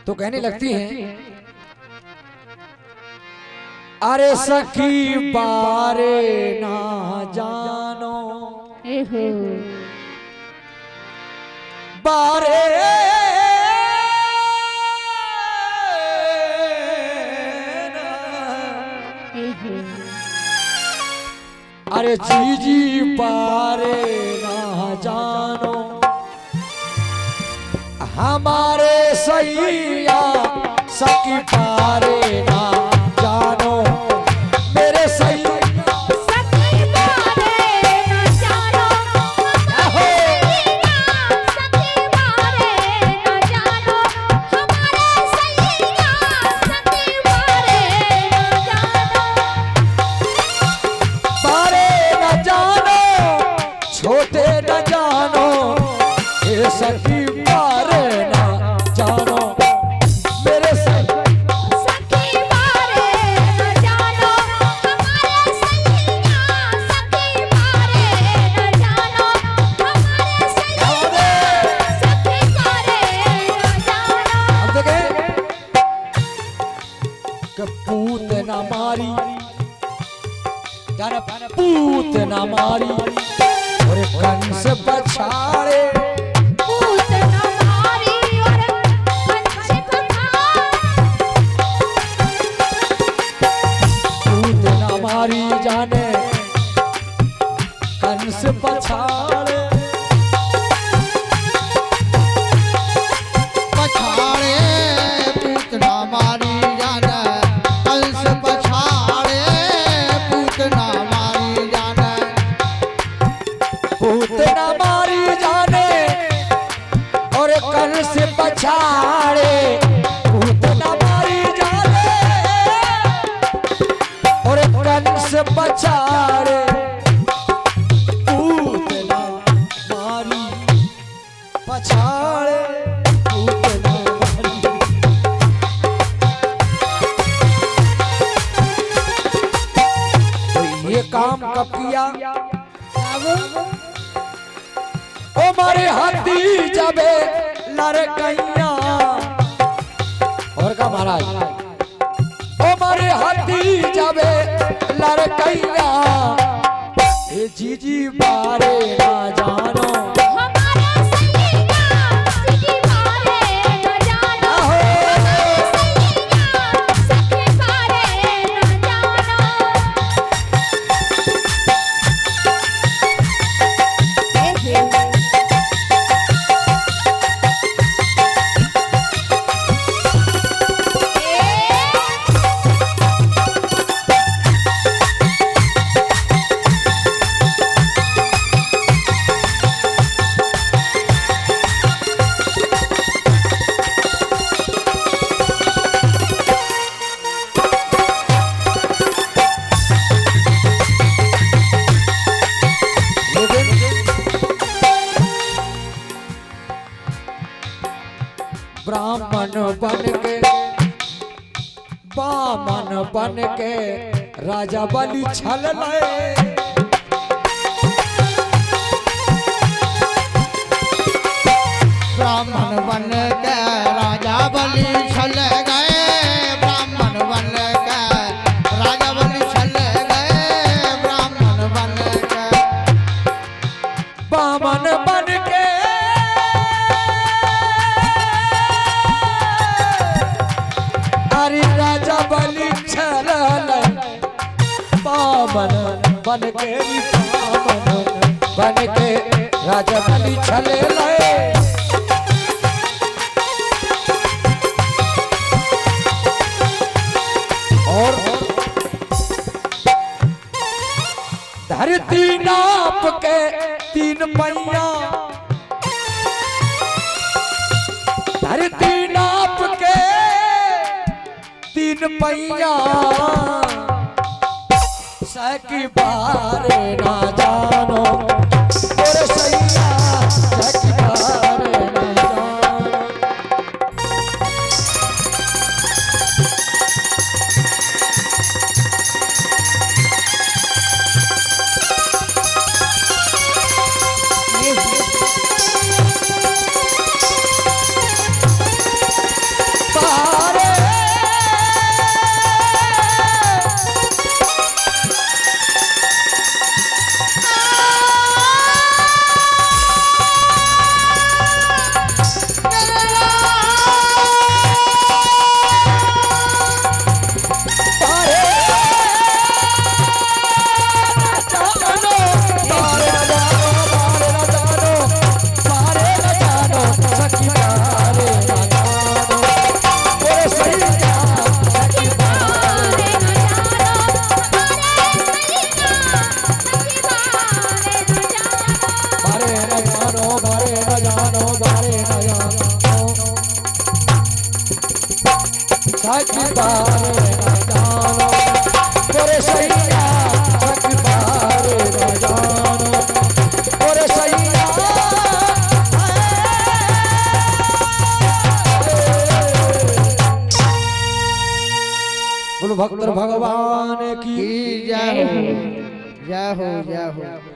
तो कहने लगती हैं, अरे सखी बारे ना जानो बारे अरे जीजी बारे ना जानो हमारे सैया सखी बारे ना जानो मेरे सैया सखी बारे ना जानो सखी बारे ना जानो हमारे सैया सखी बारे ना जानो बारे न जानो छोटे न जानो ये सखी बारे न जानो मेरे सखी बारे ना जानो हमारे सैया सखी बारे ना जानो हमारे सैया सखी बारे ना जानो। हम देखें कि पूत न मारी यार पूत न मारी और कंस बछाड़े पूत न मारी और कंस बछाड़े पूत न मारी जाने कंस बछाड़े पछाड़े पूतना मारी जाने कंस पछाड़े पूतना मारी जाने पूत न मारी जाने और कंस बछाड़े पूत न मारी जाने और कंस बछाड़े पूत न मारी पछाड़े पूत न मारी। तो ये काम कब किया ओ मारे हाथी जबे लड़कैया और का महाराज ओ मारे हाथी जबे लड़कैया ए जीजी बारे ना जानो हमारे सैया सखी बारे ना जानो हमारे सैया सखी बारे ना जानो। ब्राह्मण बन के बामन बन के राजा बलि छल लए ब्राह्मण बन के राजा बलि छल गए ब्राह्मण बन के राजा बलि छल गए ब्राह्मण बन के बामन बन के अरे राजा बलि छल लए बामन बन के बामन बन के राजा बलि छल लए और धरती नाप के 3 पैया धरती नाप के 3 पैया सखी बारे ना जानो और सैया सखी बारे ना जानो। थक बारे न जानो मोरे सैया थक बारे न जानो मोरे सैया बोलो भक्त भगवान की जय हो जय हो जय हो।